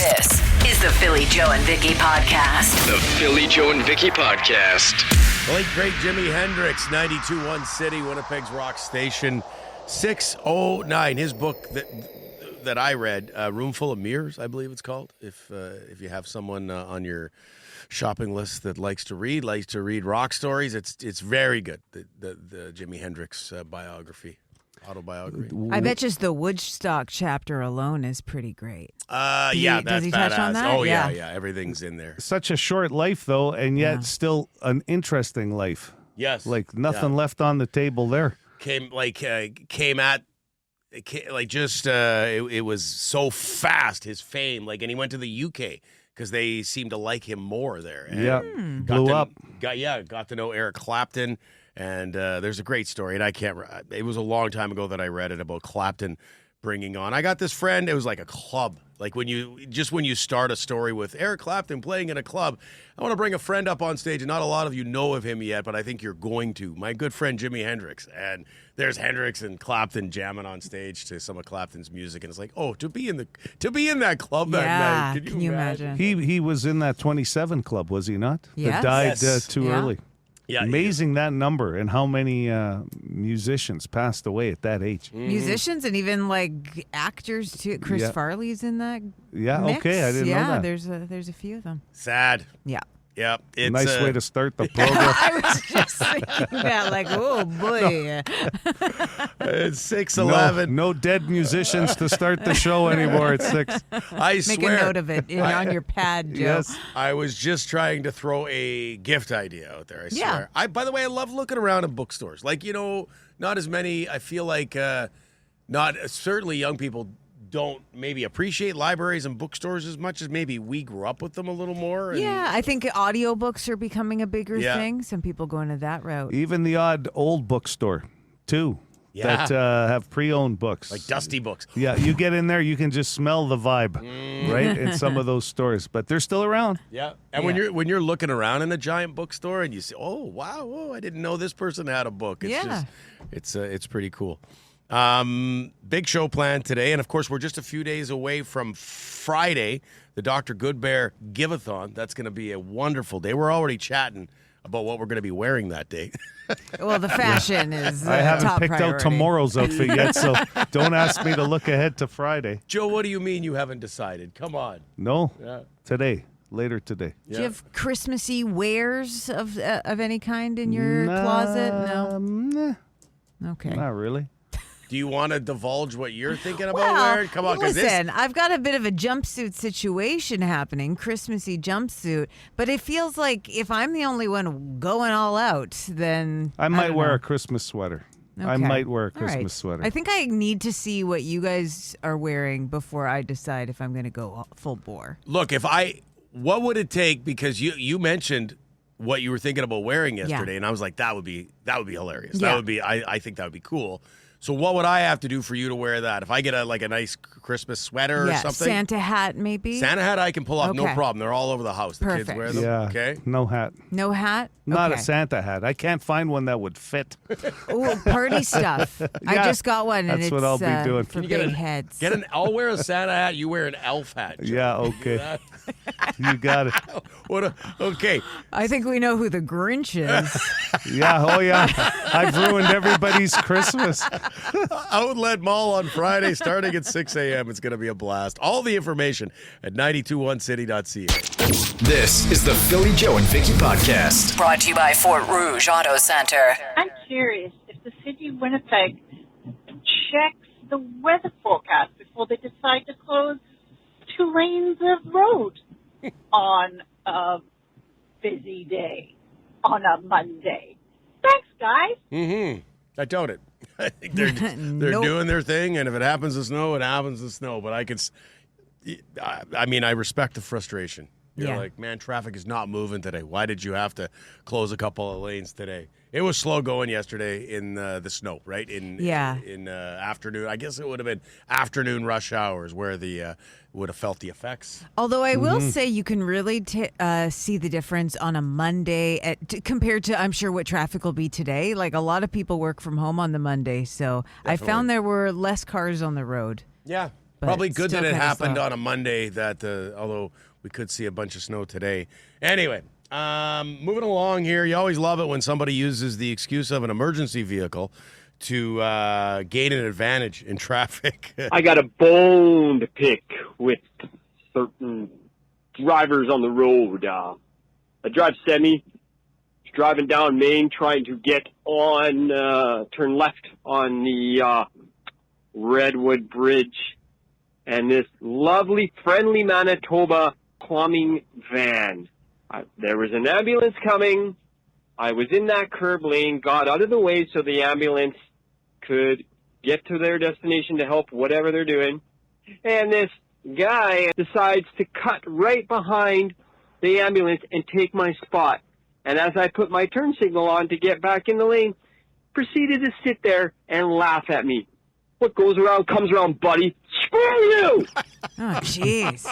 This is the Philly Joe and Vicki podcast. The Philly Joe and Vicki podcast. The late, great Jimi Hendrix, 92.1 City, Winnipeg's rock station, 609. His book that I read, Room Full of Mirrors, I believe it's called. If you have someone on your shopping list that likes to read rock stories, it's very good. The Jimi Hendrix autobiography. I bet just the Woodstock chapter alone is pretty great. Does he badass. touch on that? Oh yeah, everything's in there. Such a short life though, and yet still an interesting life. Yes, like nothing left on the table there. It was so fast, his fame, and he went to the UK because they seemed to like him more there. And blew up. Got to know Eric Clapton. And there's a great story, and it was a long time ago that I read it about Clapton bringing on. I got this friend, it was like a club. Like when you start a story with Eric Clapton playing in a club, I want to bring a friend up on stage, and not a lot of you know of him yet, but I think you're going to. My good friend Jimi Hendrix, and there's Hendrix and Clapton jamming on stage to some of Clapton's music, and it's like, oh, to be in that club that night. Can you imagine? He was in that 27 club, was he not? Yes. That died too early. Yeah, amazing that number and how many musicians passed away at that age. Mm-hmm. Musicians and even actors too. Chris Farley's in that. Yeah, mix. okay, I didn't know that. There's a few of them. Sad. Yeah. Yeah, it's nice way to start the program. I was just thinking that, oh boy. It's 6:11. No dead musicians to start the show anymore at 6. I Make swear. a note of it on your pad, Joe. Yes. I was just trying to throw a gift idea out there. I swear. By the way, I love looking around in bookstores. Not as many. I feel like certainly young people don't maybe appreciate libraries and bookstores as much as maybe we grew up with them a little more. Yeah, I think audiobooks are becoming a bigger thing. Some people go into that route. Even the odd old bookstore, too, that have pre-owned books. Like dusty books. Yeah, you get in there, you can just smell the vibe, right, in some of those stores. But they're still around. Yeah, and when you're looking around in a giant bookstore and you see, oh, wow, I didn't know this person had a book. It's pretty cool. Big show planned today, and of course we're just a few days away from Friday, the Dr. Goodbear Give-a-thon. That's going to be a wonderful day. We're already chatting about what we're going to be wearing that day. Well, the fashion is I haven't top picked priority. out tomorrow's outfit yet, so don't ask me to look ahead to Friday. Joe, what do you mean you haven't decided? Come on. No, Yeah. today. Later today. Do you have Christmassy wares of any kind in your closet? No. Nah, Okay. not really. Do you want to divulge what you're thinking about wearing? Come on, listen, I've got a bit of a jumpsuit situation happening, Christmassy jumpsuit, but it feels like if I'm the only one going all out, then I might don't wear know. a Christmas sweater. Okay. I might wear a All right. Christmas sweater. I think I need to see what you guys are wearing before I decide if I'm going to go full bore. Look, what would it take? Because you mentioned what you were thinking about wearing yesterday, and I was like, that would be hilarious. Yeah. That would be. I think that would be cool. So what would I have to do for you to wear that? If I get a nice Christmas sweater or something? Santa hat maybe? Santa hat I can pull off, no Okay. problem. They're all over the house. The kids Perfect. wear them. Yeah. Okay. No hat. No hat? Not Okay. a Santa hat. I can't find one that would fit. Ooh, party stuff. I Yeah, just got one, and that's it's what I'll be doing. for Can you get big an- heads. I'll wear a Santa hat. You wear an elf hat. Joe. Yeah, okay. You got it. Okay. I think we know who the Grinch is. Yeah, oh yeah. I've ruined everybody's Christmas. Outlet Mall on Friday starting at 6 a.m. It's going to be a blast. All the information at 921city.ca. This is the Philly Joe and Vicki podcast. Brought to you by Fort Rouge Auto Center. I'm curious if the city of Winnipeg checks the weather forecast before they decide to close 2 lanes of road on a busy day, on a Monday. Thanks, guys. Mm-hmm. I doubt it. I think they're Nope. doing their thing, and if it happens to snow, it happens to snow. But I respect the frustration. You're Yeah. like, man, traffic is not moving today. Why did you have to close a couple of lanes today? It was slow going yesterday in the snow, right? In afternoon. I guess it would have been afternoon rush hours where the would have felt the effects. Although I will say you can really see the difference on a Monday compared to, I'm sure, what traffic will be today. Like a lot of people work from home on the Monday, so I found there were less cars on the road. Yeah. but Probably good still that it kinda happened slow. on a Monday, although we could see a bunch of snow today. Anyway, moving along here, you always love it when somebody uses the excuse of an emergency vehicle to gain an advantage in traffic. I got a bone to pick with certain drivers on the road. I drive semi, driving down Main, trying to get on, turn left on the Redwood Bridge, and this lovely, friendly Manitoba plumbing van. There was an ambulance coming. I was in that curb lane, got out of the way so the ambulance could get to their destination to help whatever they're doing. And this guy decides to cut right behind the ambulance and take my spot. And as I put my turn signal on to get back in the lane, proceeded to sit there and laugh at me. What goes around comes around, buddy. Screw you! Oh, jeez.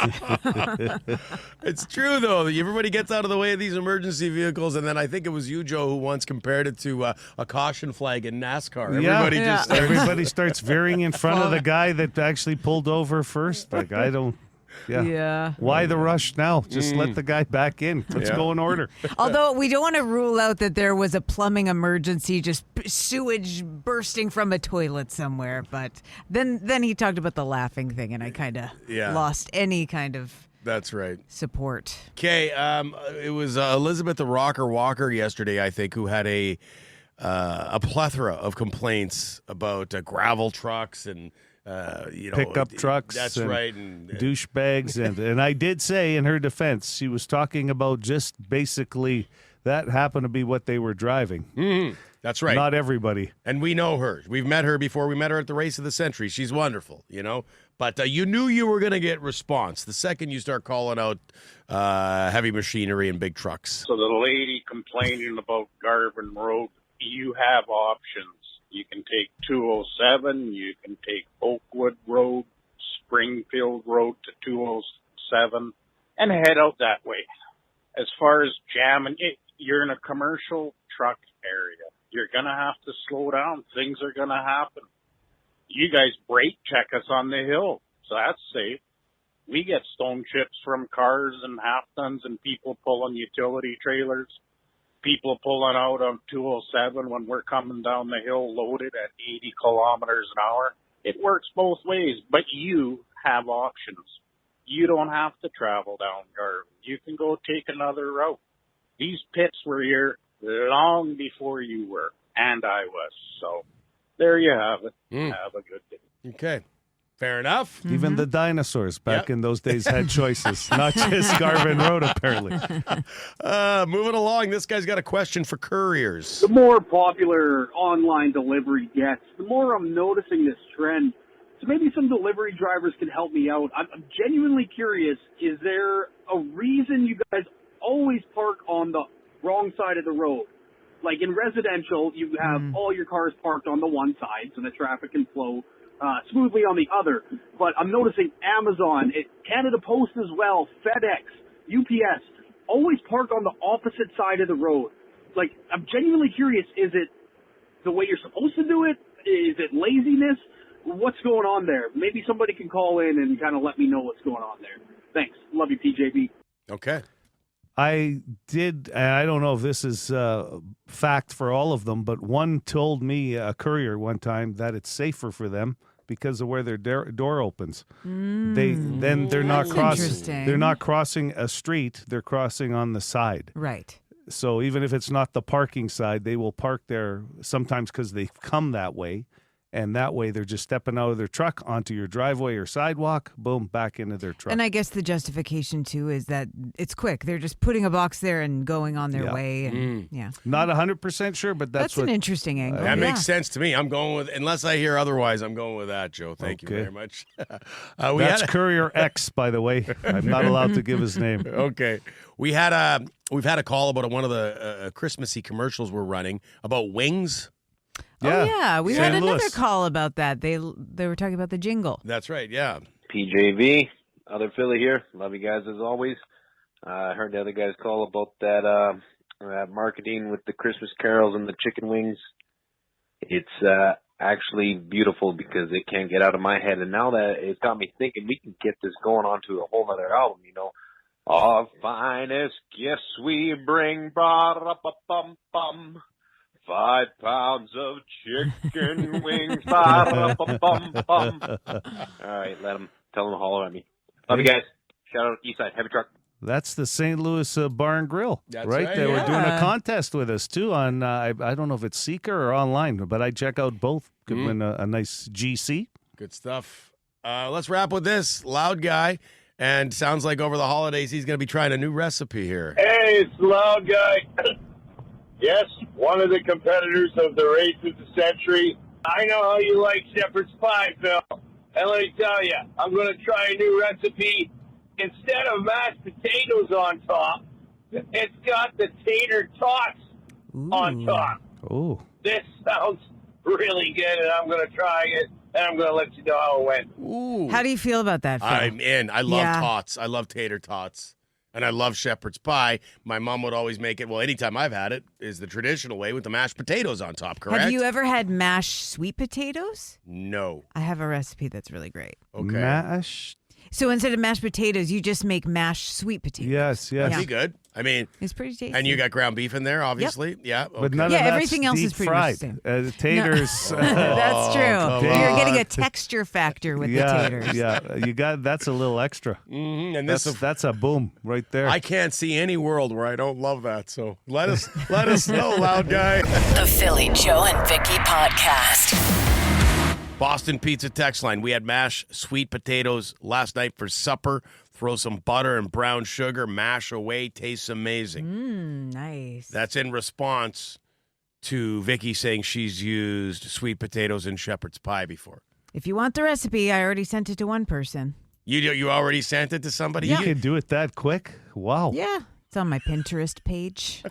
It's true, though. Everybody gets out of the way of these emergency vehicles, and then I think it was you, Joe, who once compared it to a caution flag in NASCAR. Everybody just starts. Everybody starts veering in front of the guy that actually pulled over first. Like, I don't. Yeah. Why the rush now? Just let the guy back in. Let's go in order. Although we don't want to rule out that there was a plumbing emergency, just sewage bursting from a toilet somewhere. But then he talked about the laughing thing, and I kind of lost any kind of That's right. support. Okay, it was Elizabeth the Rocker Walker yesterday, I think, who had a plethora of complaints about gravel trucks and pickup trucks. That's and right. And douchebags. and I did say in her defense, she was talking about just basically that happened to be what they were driving. That's right. Not everybody. And we know her. We've met her before. We met her at the race of the century. She's wonderful, But you knew you were going to get response the second you start calling out heavy machinery and big trucks. So the lady complaining about Garvin Road, you have options. You can take 207, you can take Oakwood Road, Springfield Road to 207, and head out that way. As far as jamming, you're in a commercial truck area. You're going to have to slow down. Things are going to happen. You guys brake check us on the hill, so that's safe. We get stone chips from cars and half tons and people pulling utility trailers. People pulling out on 207 when we're coming down the hill loaded at 80 kilometers an hour. It works both ways, but you have options. You don't have to travel down Garvin. You can go take another route. These pits were here long before you were, and I was. So there you have it. Have a good day. Okay. Fair enough. Even the dinosaurs back in those days had choices, not just Garvin Road, apparently. Moving along, this guy's got a question for couriers. The more popular online delivery gets, the more I'm noticing this trend. So maybe some delivery drivers can help me out. I'm genuinely curious, is there a reason you guys always park on the wrong side of the road? Like in residential, you have all your cars parked on the one side so the traffic can flow smoothly on the other. But I'm noticing Amazon, Canada Post as well, FedEx, UPS, always park on the opposite side of the road. Like, I'm genuinely curious, is it the way you're supposed to do it? Is it laziness? What's going on there? Maybe somebody can call in and kind of let me know what's going on there. Thanks. Love you, TJB. Okay. I don't know if this is fact for all of them, but one told me, a courier one time, that it's safer for them because of where their door opens. They're not crossing. Interesting. They're not crossing a street. They're crossing on the side. Right. So even if it's not the parking side, they will park there sometimes because they come that way. And that way they're just stepping out of their truck onto your driveway or sidewalk, boom, back into their truck. And I guess the justification, too, is that it's quick. They're just putting a box there and going on their way. And, Not 100% sure, but that's an interesting angle. That makes sense to me. I'm going with, unless I hear otherwise, I'm going with that, Joe. Thank you very much. That's Courier X, by the way. I'm not allowed to give his name. Okay. We've had a call about one of the Christmassy commercials we're running about wings. Oh, yeah. We had another Louis. call about that. They were talking about the jingle. That's right, yeah. PJV, other Philly here. Love you guys as always. I heard the other guys call about that marketing with the Christmas carols and the chicken wings. It's actually beautiful because it can't get out of my head. And now that it's got me thinking, we can get this going on to a whole other album, you know. Our finest gifts we bring, ba-da-ba-bum-bum. 5 pounds of chicken wings, ba-da-ba-bum-bum. All right, tell them to holler at me. Love you guys. Shout out Eastside, heavy truck. That's the St. Louis Bar and Grill, That's right? They yeah. were doing a contest with us, too, on, I don't know if it's Seeker or online, but I check out both. Could win a nice GC. Good stuff. Let's wrap with this. Loud Guy, and sounds like over the holidays he's going to be trying a new recipe here. Hey, it's Loud Guy. Yes, one of the competitors of the race of the century. I know how you like shepherd's pie, Phil. And let me tell you, I'm going to try a new recipe. Instead of mashed potatoes on top, it's got the tater tots on top. Oh. This sounds really good, and I'm going to try it, and I'm going to let you know how it went. Ooh. How do you feel about that, Phil? I'm in. I love tots. I love tater tots. And I love shepherd's pie. My mom would always make it, well, anytime I've had it, is the traditional way with the mashed potatoes on top, correct? Have you ever had mashed sweet potatoes? No. I have a recipe that's really great. Okay. Mashed? So instead of mashed potatoes, you just make mashed sweet potatoes. Yes. That'd be good. I mean, it's pretty tasty. And you got ground beef in there, obviously. Yep. Yeah. Okay. But none of that's everything else deep is pretty fried. much the same. Taters. That's true. come You're on. getting a texture factor with the taters. Yeah, that's a little extra. Mm-hmm. And that's a boom right there. I can't see any world where I don't love that. So let us know, Loud Guy. The Philly Joe and Vicki podcast. Boston Pizza text line. We had mashed sweet potatoes last night for supper. Throw some butter and brown sugar, mash away, tastes amazing. Nice. That's in response to Vicki saying she's used sweet potatoes in shepherd's pie before. If you want the recipe, I already sent it to one person. You already sent it to somebody? You can do it that quick? Wow. Yeah, it's on my Pinterest page.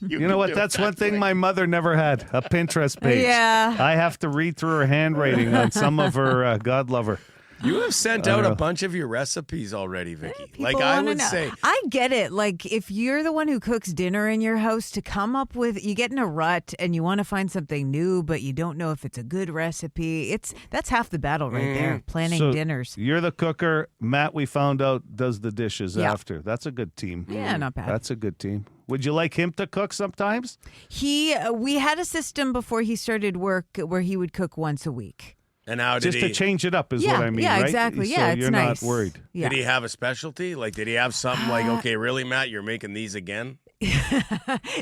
You know what? That's one thing my mother never had, a Pinterest page. Yeah. I have to read through her handwriting on some of her God lover. You have sent out a bunch of your recipes already, Vicki. People I wanna would know. say. I get it. Like, if you're the one who cooks dinner in your house, to come up with, you get in a rut and you want to find something new, but you don't know if it's a good recipe. That's half the battle right there, planning So dinners. You're the cooker. Matt, we found out, does the dishes after. That's a good team. Yeah, not bad. That's a good team. Would you like him to cook sometimes? We had a system before he started work where he would cook once a week. And how did Just to change it up is what I mean, yeah, right? exactly. So Yeah, it's you're nice. not worried. Yeah. Did he have a specialty? Like, did he have something like, okay, really, Matt, you're making these again?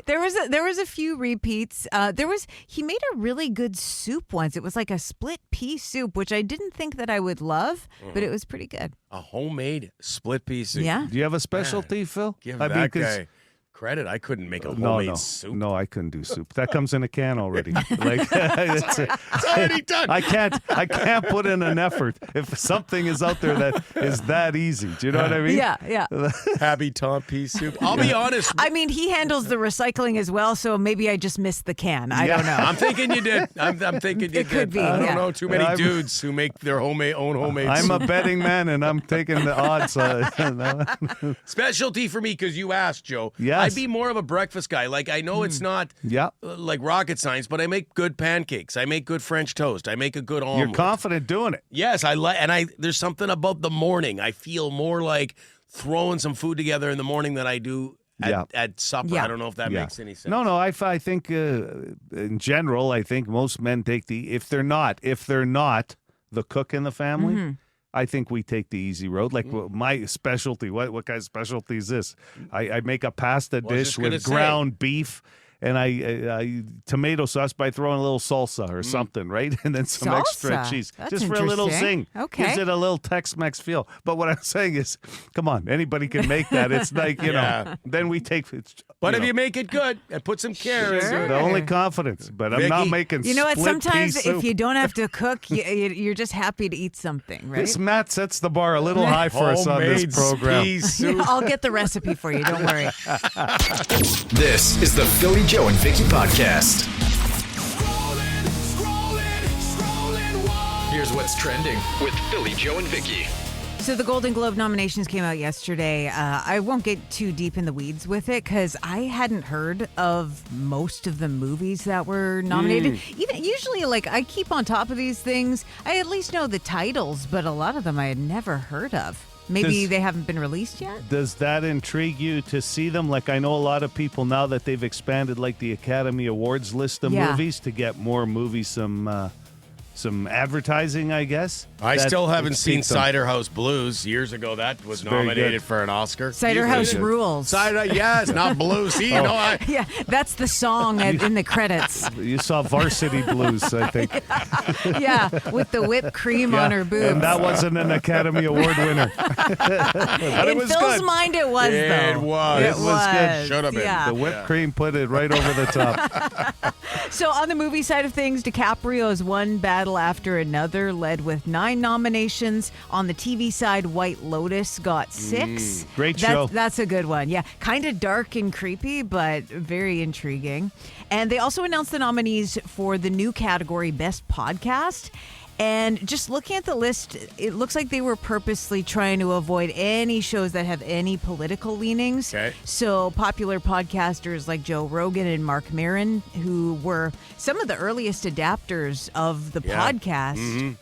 There was a few repeats. He made a really good soup once. It was like a split pea soup, which I didn't think that I would love, but it was pretty good. A homemade split pea soup. Yeah. Do you have a specialty, Phil? Give that guy credit. I couldn't make a homemade soup. No, I couldn't do soup. That comes in a can already. It's already done. I can't put in an effort if something is out there that is that easy. Do you know what I mean? Yeah. Happy Tom pea soup. I'll be honest. I mean, he handles the recycling as well, so maybe I just missed the can. I don't know. I'm thinking you did. I'm thinking you It could did. be, I don't yeah. know too many dudes who make their own homemade I'm soup. a betting man, and I'm taking the odds. Specialty for me, because you asked, Joe. Yes. I'd be more of a breakfast guy. Like, I know it's not like rocket science, but I make good pancakes. I make good French toast. I make a good omelet. You're confident doing it. Yes, there's something about the morning. I feel more like throwing some food together in the morning than I do at supper. Yeah. I don't know if that makes any sense. No, I think in general, I think most men take if they're not the cook in the family, I think we take the easy road. Like my specialty, what kind of specialty is this? I make a pasta dish with ground beef. And I tomato sauce by throwing a little salsa or something, right? And then some extra cheese. That's just for a little zing. Okay. Gives it a little Tex-Mex feel. But what I'm saying is, come on, anybody can make that. It's like, you know, then we take But if you make it good and put some care into it. the only confidence. But I'm not Vicki, making You know what? split pea Sometimes soup. if you don't have to cook, you're just happy to eat something, right? This Matt sets the bar a little high for us on this Homemade program. pea soup. I'll get the recipe for you. Don't worry. This is the Philly Joe and Vicki podcast. Here's what's trending with Philly Joe and Vicki. So the Golden Globe nominations came out yesterday. I won't get too deep in the weeds with it because I hadn't heard of most of the movies that were nominated. Even usually, like, I keep on top of these things. I at least know the titles, but a lot of them I had never heard of. Maybe they haven't been released yet? Does that intrigue you to see them? Like, I know a lot of people now that they've expanded, like, the Academy Awards list of movies to get more movies some advertising, I guess. I still haven't seen Cider House Blues. Years ago, that was nominated for an Oscar. Cider House rules. Cider, yes, not Blues. See, yeah, that's the song in the credits. You saw Varsity Blues, I think. Yeah, with the whipped cream on her boobs. And that wasn't an Academy Award winner. But in Phil's good. mind, it was, though. It was. It was good. Should have been. Yeah. The whipped cream put it right over the top. So on the movie side of things, DiCaprio's one battle after another led with 9 nominations. On the TV side, White Lotus got 6. Great show. That's a good one. Yeah, kind of dark and creepy, but very intriguing. And they also announced the nominees for the new category, Best Podcast. And just looking at the list, it looks like they were purposely trying to avoid any shows that have any political leanings. Okay. So popular podcasters like Joe Rogan and Mark Maron, who were some of the earliest adapters of the podcast.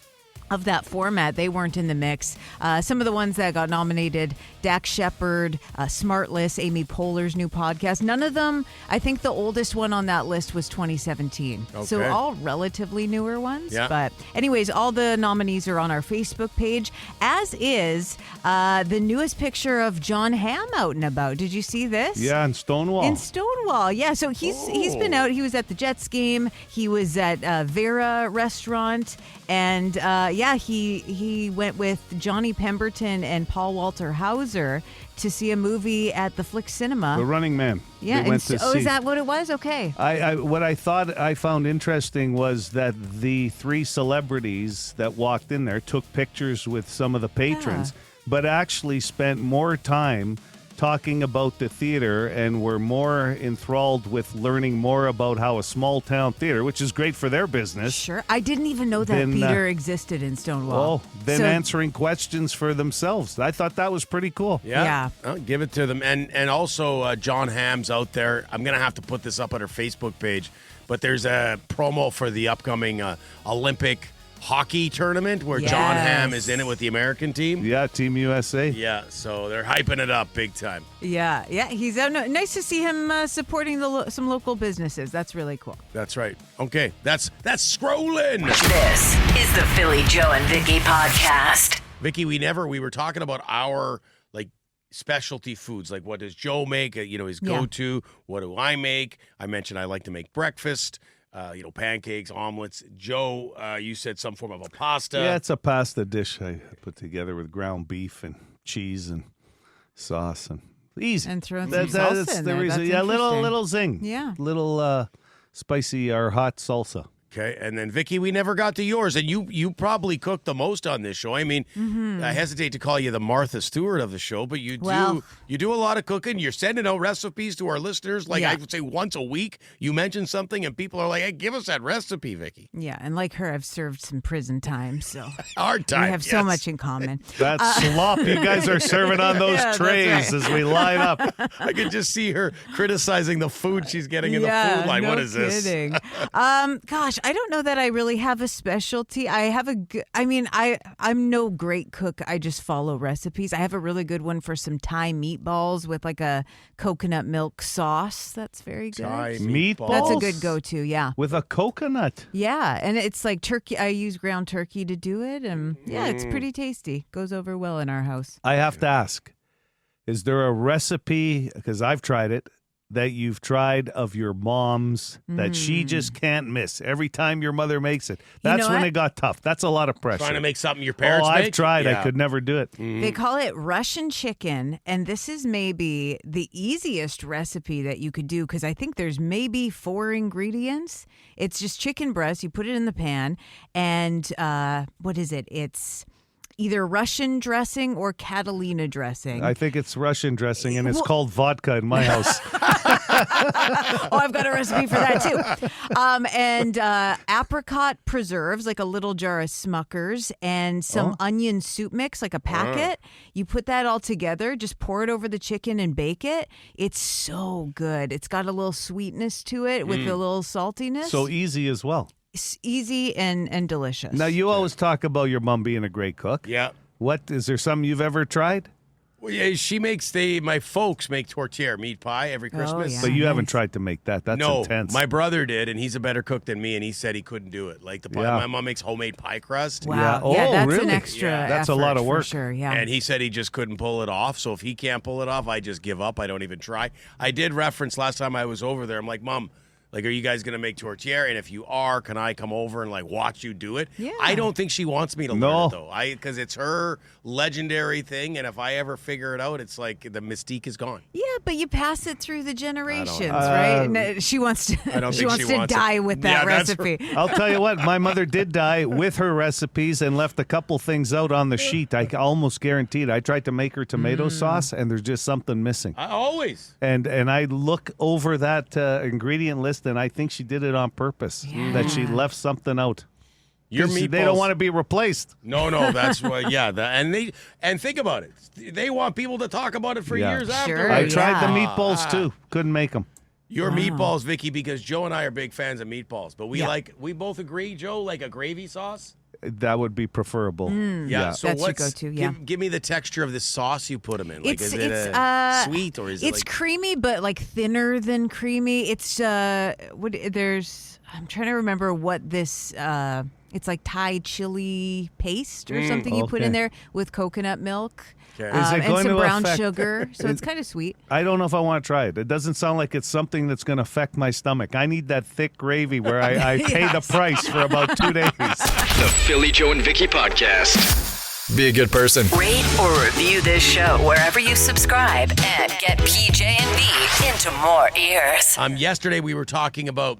Of that format, they weren't in the mix. Some of the ones that got nominated, Dax Shepard, Smartless, Amy Poehler's new podcast. None of them, I think the oldest one on that list was 2017. Okay. So all relatively newer ones. Yeah. But anyways, all the nominees are on our Facebook page, as is the newest picture of Jon Hamm out and about. Did you see this? Yeah, in Stonewall. In Stonewall, yeah. So he's been out. He was at the Jets game. He was at Vera restaurant. And he went with Johnny Pemberton and Paul Walter Hauser to see a movie at the Flick Cinema. The Running Man. Yeah. They went to see. Is that what it was? Okay. What I thought I found interesting was that the 3 celebrities that walked in there took pictures with some of the patrons, but actually spent more time talking about the theater and were more enthralled with learning more about how a small town theater, which is great for their business. Sure. I didn't even know that theater existed in Stonewall. Answering questions for themselves. I thought that was pretty cool. Yeah. I'll give it to them. And also, Jon Hamm's out there. I'm going to have to put this up on our Facebook page, but there's a promo for the upcoming Olympic hockey tournament where Jon Hamm is in it with the American team. Yeah, Team USA. Yeah, so they're hyping it up big time. Yeah, he's out. Nice to see him supporting some local businesses. That's really cool. That's right. Okay, that's scrolling. This is the Philly Joe and Vicki podcast. Vicki, we were talking about our specialty foods. Like, what does Joe make? His go-to. What do I make? I mentioned I like to make breakfast. Pancakes, omelets. Joe, you said some form of a pasta. Yeah, it's a pasta dish I put together with ground beef and cheese and sauce and easy. And throw some salsa in there. That's little zing. Yeah. Little spicy or hot salsa. Okay, and then Vicki, we never got to yours, and you probably cook the most on this show. I mean, I hesitate to call you the Martha Stewart of the show, but you do a lot of cooking. You're sending out recipes to our listeners, I would say once a week. You mention something, and people are like, "Hey, give us that recipe, Vicki." Yeah, and like her, I've served some prison time, so hard time. We have so much in common. That slop you guys are serving on those trays as we line up. I could just see her criticizing the food she's getting in the food line. No What is kidding. this? Gosh, I don't know that I really have a specialty. I'm no great cook. I just follow recipes. I have a really good one for some Thai meatballs with like a coconut milk sauce. That's very good. Thai meatballs? That's a good go-to, yeah. With a coconut? Yeah, and it's like turkey. I use ground turkey to do it, and it's pretty tasty. Goes over well in our house. I have to ask, is there a recipe, because I've tried it, that you've tried of your mom's that she just can't miss every time your mother makes it? That's when it got tough. That's a lot of pressure. Trying to make something your parents I've make? tried. Yeah. I could never do it. They call it Russian chicken, and this is maybe the easiest recipe that you could do because I think there's maybe 4 ingredients. It's just chicken breast. You put it in the pan, and what is it? It's either Russian dressing or Catalina dressing. I think it's Russian dressing, and it's called vodka in my house. Oh, I've got a recipe for that too. And apricot preserves, like a little jar of Smuckers, and some onion soup mix, like a packet. You put that all together, just pour it over the chicken and bake it. It's so good. It's got a little sweetness to it with a little saltiness. So easy as well. It's easy and delicious. Now, you always talk about your mom being a great cook. Yeah. What, is there something you've ever tried? Well, yeah, she makes my folks make tortilla meat pie every Christmas. yeah. But you haven't tried to make that. That's no, intense. my brother did, and he's a better cook than me, and he said he couldn't do it. Like the pie, my mom makes homemade pie crust. Wow. Yeah. Oh, that's really? an extra That's a effort lot of work. for sure, yeah. And he said he just couldn't pull it off. So if he can't pull it off, I just give up. I don't even try. I did reference last time I was over there. I'm like, Mom, like, are you guys going to make tortilla? And if you are, can I come over and, like, watch you do it? Yeah. I don't think she wants me to learn it, though. Because it's her legendary thing. And if I ever figure it out, it's like the mystique is gone. Yeah, but you pass it through the generations, right? And she wants to. I don't think wants to die with that recipe. I'll tell you what, my mother did die with her recipes and left a couple things out on the sheet. I almost guaranteed. I tried to make her tomato sauce, and there's just something missing. Always. And I look over that ingredient list, and I think she did it on purpose. Yeah. That she left something out. Your They meatballs. don't want to be replaced. No, that's what. Yeah, and think about it. They want people to talk about it for years after. I tried the meatballs too. Couldn't make them. Your meatballs, Vicky, because Joe and I are big fans of meatballs, but we both agree, Joe, like a gravy sauce. That would be preferable. Yeah. So That's your what's go-to, yeah. Give me the texture of the sauce you put them in. Like, is it sweet or is it? It's like... creamy, but like thinner than creamy. It's I'm trying to remember what this. It's like Thai chili paste or something you put in there with coconut milk. Okay. Is it and going some to brown affect- sugar, so it's kind of sweet. I don't know if I want to try it. It doesn't sound like it's something that's going to affect my stomach. I need that thick gravy where I pay the price for about 2 days. The Philly Joe and Vicky Podcast. Be a good person. Rate or review this show wherever you subscribe and get PJ and V into more ears. Yesterday we were talking about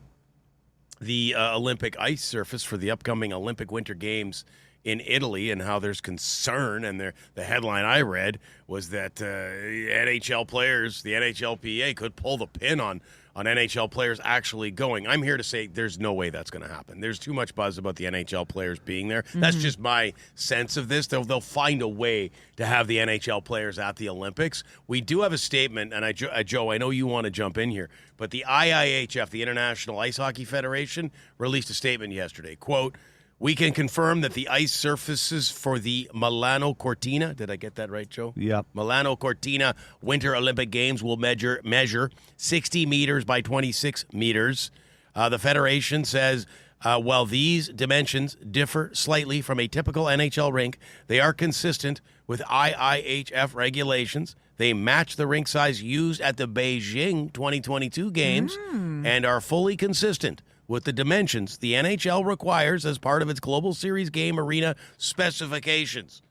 the Olympic ice surface for the upcoming Olympic Winter Games in Italy and how there's concern. And the headline I read was that NHL players, the NHLPA, could pull the pin on NHL players actually going. I'm here to say there's no way that's going to happen. There's too much buzz about the NHL players being there. That's just my sense of this. They'll find a way to have the NHL players at the Olympics. We do have a statement, and Joe, I know you want to jump in here, but the IIHF, the International Ice Hockey Federation, released a statement yesterday. Quote, "We can confirm that the ice surfaces for the Milano Cortina," did I get that right, Joe? Yep. Milano Cortina Winter Olympic Games will measure 60 meters by 26 meters. The Federation says, while these dimensions differ slightly from a typical NHL rink, they are consistent with IIHF regulations. They match the rink size used at the Beijing 2022 games and are fully consistent with the dimensions the NHL requires as part of its Global Series game arena specifications.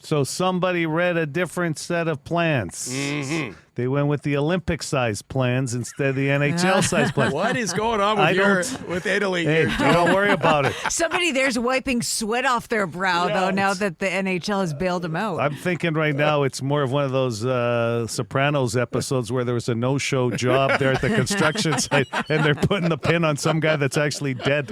So somebody read a different set of plans. They went with the Olympic-size plans instead of the NHL-size plans. What is going on with Italy Hey, here? don't worry about it. Somebody there's wiping sweat off their brow, though, now that the NHL has bailed them out. I'm thinking right now it's more of one of those Sopranos episodes where there was a no-show job there at the construction site, and they're putting the pin on some guy that's actually dead.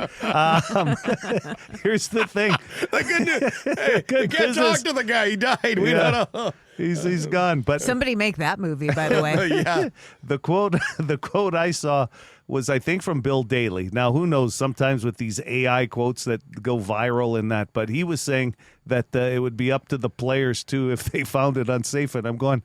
Here's the thing. The good news. Hey, you can't talk to the guy. He died. We don't know. He's gone. But Somebody make that movie, by the way. Yeah. the quote I saw was, I think, from Bill Daly. Now, who knows? Sometimes with these AI quotes that go viral in that, but he was saying that it would be up to the players too if they found it unsafe. And I'm going,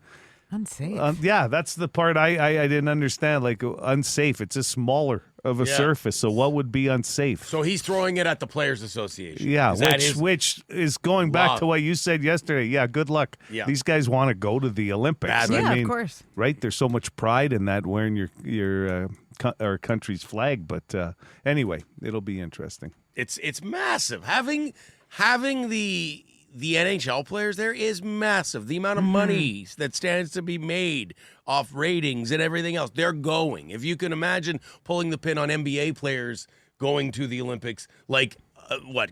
unsafe. yeah, that's the part I didn't understand. Like, unsafe. It's just smaller of a surface. So what would be unsafe? So he's throwing it at the Players Association. Yeah, Is which is going back to what you said yesterday. Yeah, good luck. Yeah. These guys want to go to the Olympics. Badly. Yeah, I mean, of course. Right? There's so much pride in that, wearing your our country's flag. But anyway, it'll be interesting. It's massive. Having the NHL players there is massive. The amount of money that stands to be made off ratings and everything else, they're going. If you can imagine pulling the pin on NBA players going to the Olympics, like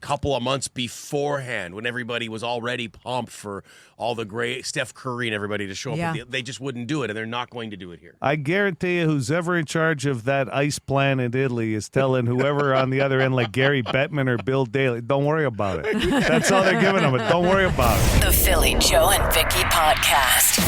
couple of months beforehand when everybody was already pumped for all the great Steph Curry and everybody to show up. They just wouldn't do it, and they're not going to do it here. I guarantee you who's ever in charge of that ice plan in Italy is telling whoever on the other end, like Gary Bettman or Bill Daly, don't worry about it. That's all they're giving them, but don't worry about it. The Philly Joe and Vicki podcast.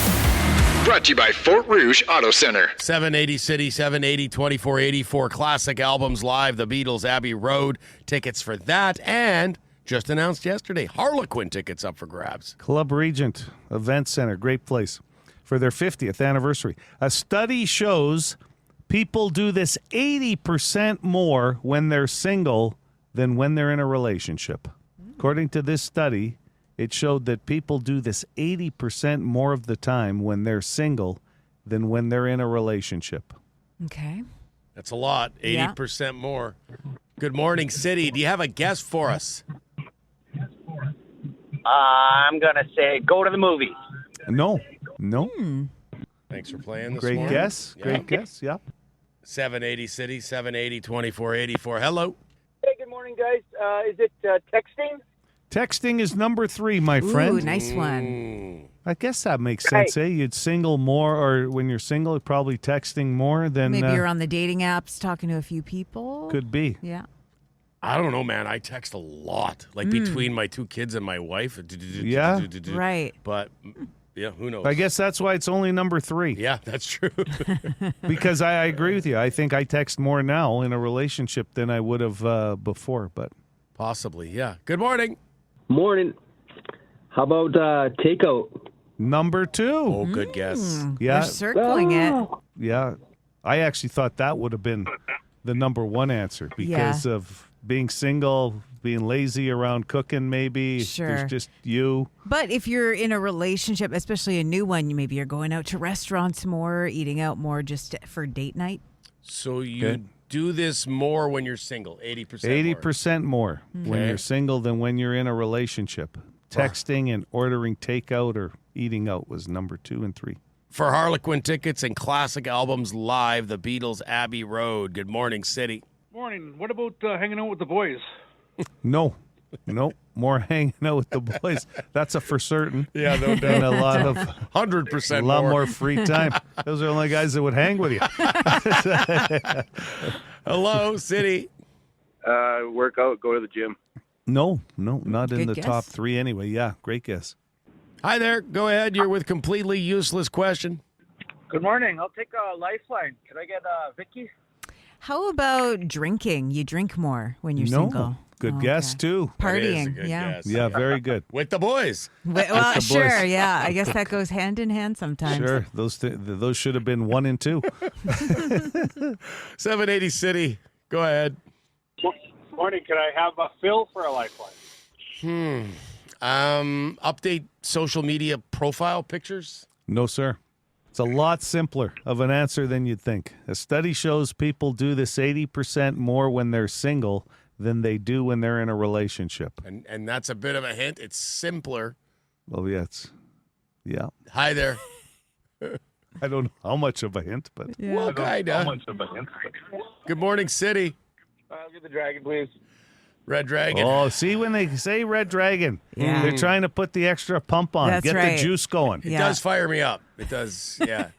Brought to you by Fort Rouge Auto Center. 780 City, 780 2484 Classic Albums Live, The Beatles, Abbey Road. Tickets for that, and just announced yesterday, Harlequin tickets up for grabs. Club Regent Event Center, great place for their 50th anniversary. A study shows people do this 80% more when they're single than when they're in a relationship. According to this study, it showed that people do this 80% more of the time when they're single than when they're in a relationship. Okay. That's a lot, 80% more. Good morning, City. Do you have a guess for us? I'm going to say go to the movies. No. Thanks for playing this Great morning. guess. Great guess, yeah. 780 City, 780 2484. Hello. Hey, good morning, guys. Is it texting? Texting is number 3, my friend. Ooh, nice one. I guess that makes sense, eh? You'd single more, or when you're single, probably texting more than... Maybe you're on the dating apps talking to a few people. Could be. Yeah. I don't know, man. I text a lot, like between my 2 kids and my wife. Yeah? Right. But, yeah, who knows? I guess that's why it's only number 3. Yeah, that's true. Because I agree with you. I think I text more now in a relationship than I would have before, but... Possibly, yeah. Good morning. Morning. How about takeout? Number 2. Oh, good guess. Yeah. We're circling it. Yeah. I actually thought that would have been the number 1 answer because of being single, being lazy around cooking maybe. Sure. There's just you. But if you're in a relationship, especially a new one, maybe you're going out to restaurants more, eating out more just for date night. So you do this more when you're single, 80%. 80% more when you're single than when you're in a relationship. Texting and ordering takeout or eating out was number 2 and 3. For Harlequin tickets and Classic Albums Live, The Beatles, Abbey Road. Good morning, City. Morning. What about hanging out with the boys? No. More hanging out with the boys. That's a for certain. Yeah, no doubt. And a lot of 100% a lot more free time. Those are the only guys that would hang with you. Hello, City. Work out, go to the gym. No, not in Good the guess. top 3 anyway. Yeah, great guess. Hi there. Go ahead. You're with completely useless question. Good morning. I'll take a lifeline. Can I get Vicki? How about drinking? You drink more when you're single. Good guess, too. Partying, That is a good yeah. guess. Yeah, very good. With the boys. Well, the sure, boys. yeah. I guess that goes hand in hand sometimes. Sure, those should have been 1 and 2. 780 City. Go ahead. Morning. Can I have a Phil for a lifeline? Update social media profile pictures. No, sir. It's a lot simpler of an answer than you'd think. A study shows people do this 80% more when they're single than they do when they're in a relationship. And that's a bit of a hint. It's simpler. Well, yeah. Hi there. I don't know how much of a hint, but Well, kind of. Good morning, City. I'll get the dragon, please. Red Dragon. Oh, see, when they say Red Dragon, they're trying to put the extra pump on, That's get right. the juice going. It does fire me up. It does, yeah.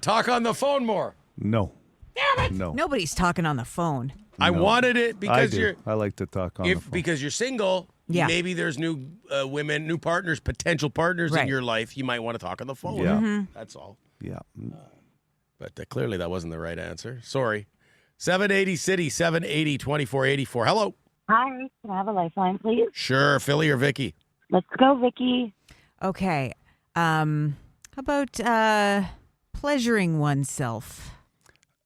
Talk on the phone more. No. Damn it. No. Nobody's talking on the phone. I wanted it because I like to talk on the phone. because you're single. Yeah. Maybe there's new women, new partners, potential partners in Right. your life. You might want to talk on the phone. Yeah. That's all. Yeah. But clearly that wasn't the right answer. Sorry. 780 City, 780 2484. Hello. Hi, can I have a lifeline, please? Sure, Philly or Vicki? Let's go, Vicki. Okay. How about pleasuring oneself?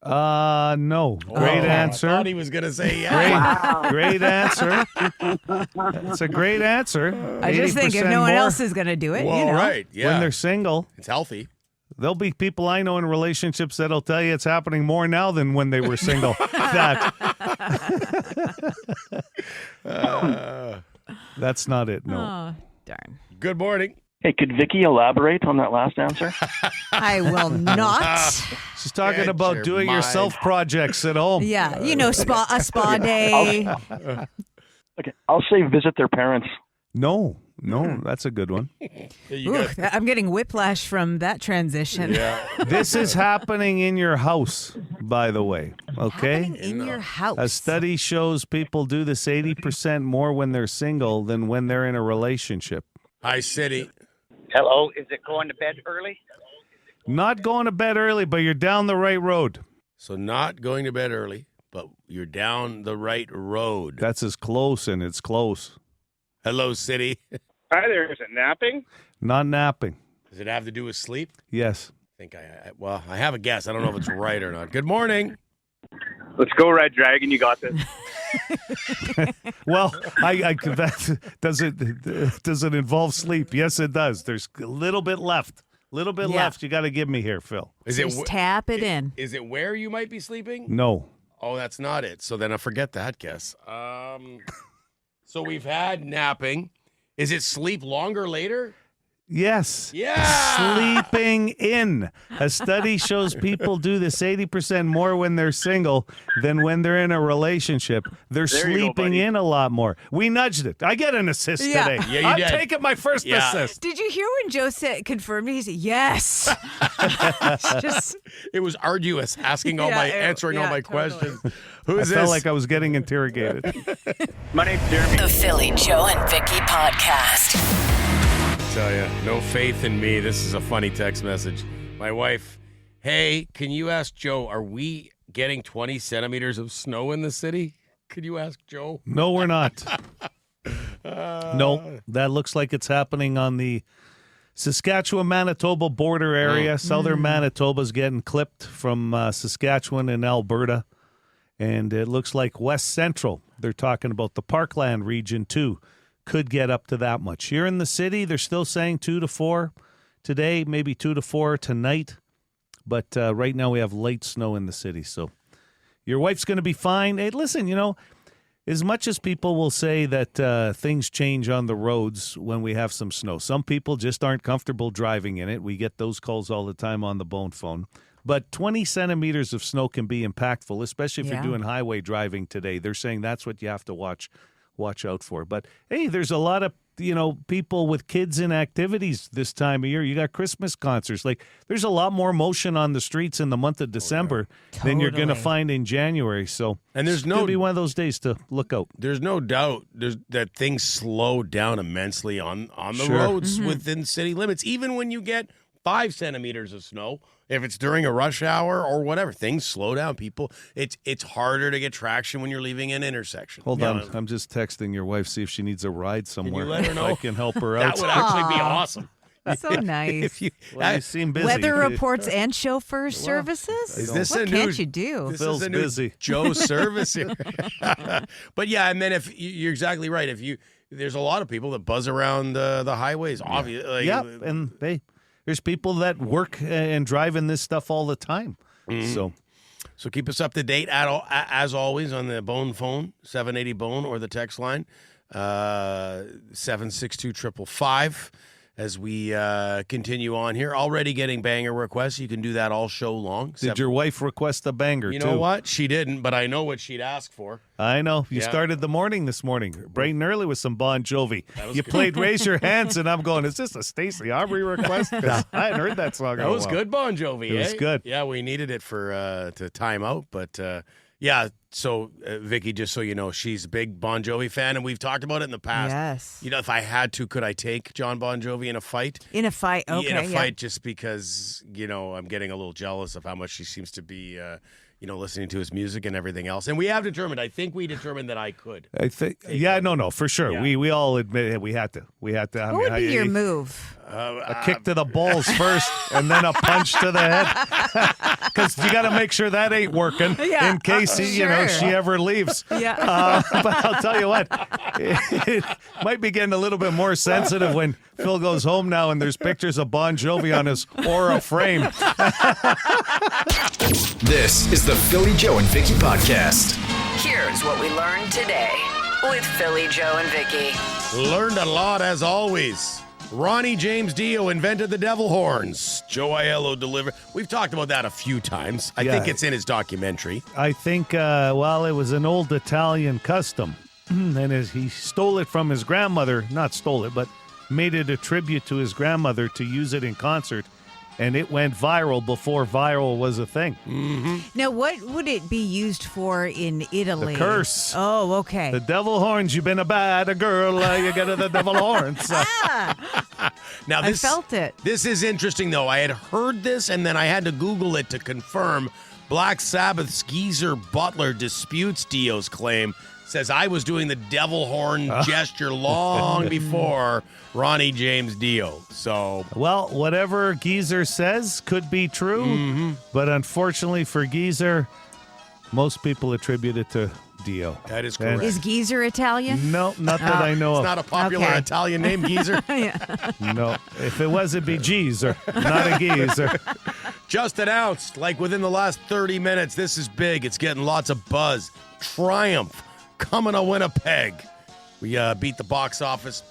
No. Great answer. I thought he was going to say yeah. Great answer. It's a great answer. I just think if no one else is going to do it, Well, you know. right. Yeah. When they're single, it's healthy. there'll be people I know in relationships that'll tell you it's happening more now than when they were single. That's not it, no. Oh, darn. Good morning. Hey, could Vicki elaborate on that last answer? I will not. She's talking about doing yourself projects at home. Yeah, a spa day. Okay, I'll say visit their parents. No, that's a good one. Ooh, I'm getting whiplash from that transition. Yeah. This is happening in your house, by the way. Okay? In your house. A study shows people do this 80% more when they're single than when they're in a relationship. Hi, City. Hello, is it going to bed early? Not going to bed early, but you're down the right road. So not going to bed early, but you're down the right road. That's as close, and it's close. Hello, City. Hi there. Is it napping? Not napping. Does it have to do with sleep? Yes. I think I have a guess. I don't know if it's right or not. Good morning. Let's go, Red Dragon. You got this. Well, does it involve sleep? Yes, it does. There's a little bit left. Left. You got to give me here, Phil. Just tap it in. Is it where you might be sleeping? No. Oh, that's not it. So then I forget that guess. So we've had napping. Is it sleep longer later? Yes. Yeah. Sleeping in. A study shows people do this 80% more when they're single than when they're in a relationship. They're sleeping in a lot more. We nudged it. I get an assist today. Yeah, you I'm did. taking my first assist. Did you hear when Joe confirmed it? He said, yes. It was arduous answering all my questions. Who is I this? felt like I was getting interrogated. My name's Jeremy. The Philly Joe and Vicki podcast. Tell you, no faith in me. This is a funny text message. My wife, hey, can you ask Joe, are we getting 20 centimeters of snow in the city? Could you ask Joe? No, we're not. No, that looks like it's happening on the Saskatchewan-Manitoba border area. Southern Manitoba's getting clipped from Saskatchewan and Alberta. And it looks like West Central, they're talking about the Parkland region too, could get up to that much. Here in the city, they're still saying 2 to 4 today, maybe 2 to 4 tonight. But right now we have light snow in the city. So your wife's going to be fine. Hey, listen, as much as people will say that things change on the roads when we have some snow, some people just aren't comfortable driving in it. We get those calls all the time on the bone phone. But 20 centimeters of snow can be impactful, especially if you're doing highway driving today. They're saying that's what you have to watch out for. But, hey, there's a lot of, people with kids in activities this time of year. You got Christmas concerts. There's a lot more motion on the streets in the month of December than you're going to find in January. So it's going to be one of those days to look out. There's no doubt that things slow down immensely on the roads within city limits. Even when you get 5 centimeters of snow, if it's during a rush hour or whatever, things slow down. People, it's harder to get traction when you're leaving an intersection. Hold on. I'm just texting your wife, see if she needs a ride somewhere. Can you let her know? I can help her out. That would actually be awesome. So nice. You seem busy. Weather reports and chauffeur services? Is this what can't you do? This Phil's is a new busy. Joe service here. But yeah, and then if you're exactly right. There's a lot of people that buzz around the highways. Obviously, and there's people that work and drive in this stuff all the time. So keep us up to date as always on the Bone phone, 780 Bone, or the text line 762-555. As we continue on here, already getting banger requests. You can do that all show long. Did your wife request a banger, You too? know what? She didn't, but I know what she'd ask for. I know. You Yeah. started the morning this morning, bright and early with some Bon Jovi. You good. played Raise Your Hands, and I'm going, is this a Stacey Aubrey request? 'Cause I hadn't heard that song in a That was while. good, Bon Jovi. It was good. Yeah, we needed it for to time out, but yeah. So Vicki, just so you know, she's a big Bon Jovi fan, and we've talked about it in the past. Yes. If I had to, could I take Jon Bon Jovi in a fight? In a fight, okay. In a fight, just because I'm getting a little jealous of how much she seems to be. Listening to his music and everything else. And we have determined, I think we determined that I could. I think, no, for sure. Yeah. We all admit it. We had to. What would be your move? A kick to the balls first, and then a punch to the head. Because you got to make sure that ain't working in case she ever leaves. Yeah. But I'll tell you what, it might be getting a little bit more sensitive when Phil goes home now and there's pictures of Bon Jovi on his Aura frame. This is the Philly Joe and Vicki podcast. Here's what we learned today with Philly Joe and Vicki. Learned a lot as always. Ronnie James Dio invented the devil horns. Joe Aiello delivered. We've talked about that a few times. I think it's in his documentary. I think, it was an old Italian custom. And he stole it from his grandmother. Not stole it, but made it a tribute to his grandmother to use it in concert. And it went viral before viral was a thing. Mm-hmm. Now, what would it be used for in Italy? The curse. Oh, okay. The devil horns. You've been a bad girl. You get the devil horns. Now, I felt it. This is interesting, though. I had heard this, and then I had to Google it to confirm. Black Sabbath's Geezer Butler disputes Dio's claim. Says, I was doing the devil horn gesture long before Ronnie James Dio. So, well, whatever Geezer says could be true, but unfortunately for Geezer, most people attribute it to Dio. That is correct. Is Geezer Italian? No, not that I know It's of. not a popular Italian name, Geezer. No, if it was, it'd be Geezer, not a Geezer. Just announced, like within the last 30 minutes, this is big. It's getting lots of buzz. Triumph coming to Winnipeg. We beat the box office.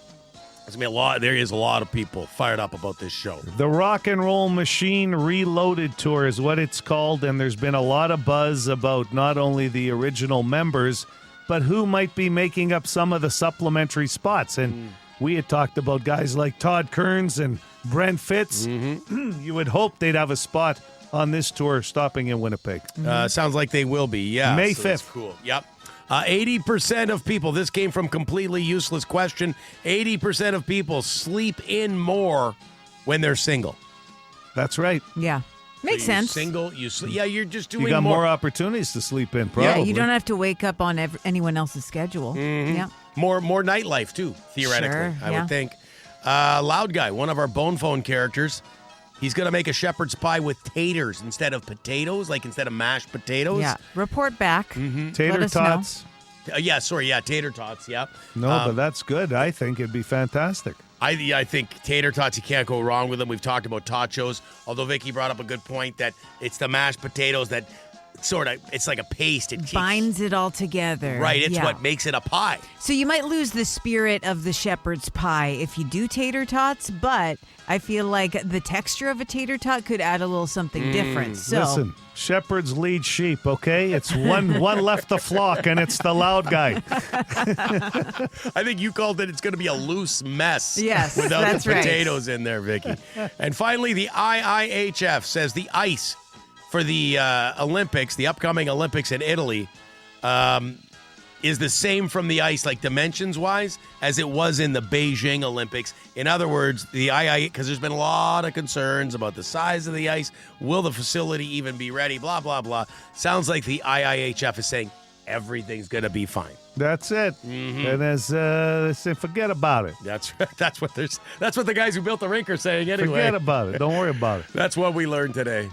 There's gonna be a lot. There is a lot of people fired up about this show. The Rock and Roll Machine Reloaded Tour is what it's called, and there's been a lot of buzz about not only the original members, but who might be making up some of the supplementary spots. And we had talked about guys like Todd Kearns and Brent Fitz. You would hope they'd have a spot on this tour stopping in Winnipeg. Sounds like they will be, yeah. May So that's 5th. Cool. Yep. 80% of people, this came from Completely Useless Question, 80% of people sleep in more when they're single. That's right. Yeah. Makes sense. Single, you sleep. Yeah, you're just doing You got more opportunities to sleep in, probably. Yeah, you don't have to wake up on anyone else's schedule. Yeah. More nightlife, too, theoretically, Sure, I would think. Loud Guy, one of our Bone Phone characters, he's going to make a shepherd's pie with taters instead of potatoes, like instead of mashed potatoes. Yeah. Report back. Tater tots. Tater tots, yeah. No, but that's good. I think it'd be fantastic. I think tater tots, you can't go wrong with them. We've talked about tachos, although Vicki brought up a good point that it's the mashed potatoes that it's like a paste. It binds it all together. Right, it's what makes it a pie. So you might lose the spirit of the shepherd's pie if you do tater tots, but I feel like the texture of a tater tot could add a little something different. So Listen, shepherds lead sheep, okay? It's one left the flock, and it's the Loud Guy. I think you called it's going to be a loose mess. Yes, without that's the potatoes in there, Vicki. And finally, the IIHF says the ice for the Olympics, the upcoming Olympics in Italy, is the same from the ice, like dimensions-wise, as it was in the Beijing Olympics. In other words, the because there's been a lot of concerns about the size of the ice. Will the facility even be ready? Blah, blah, blah. Sounds like the IIHF is saying everything's going to be fine. That's it. And as they say, forget about it. That's what the guys who built the rink are saying anyway. Forget about it. Don't worry about it. That's what we learned today.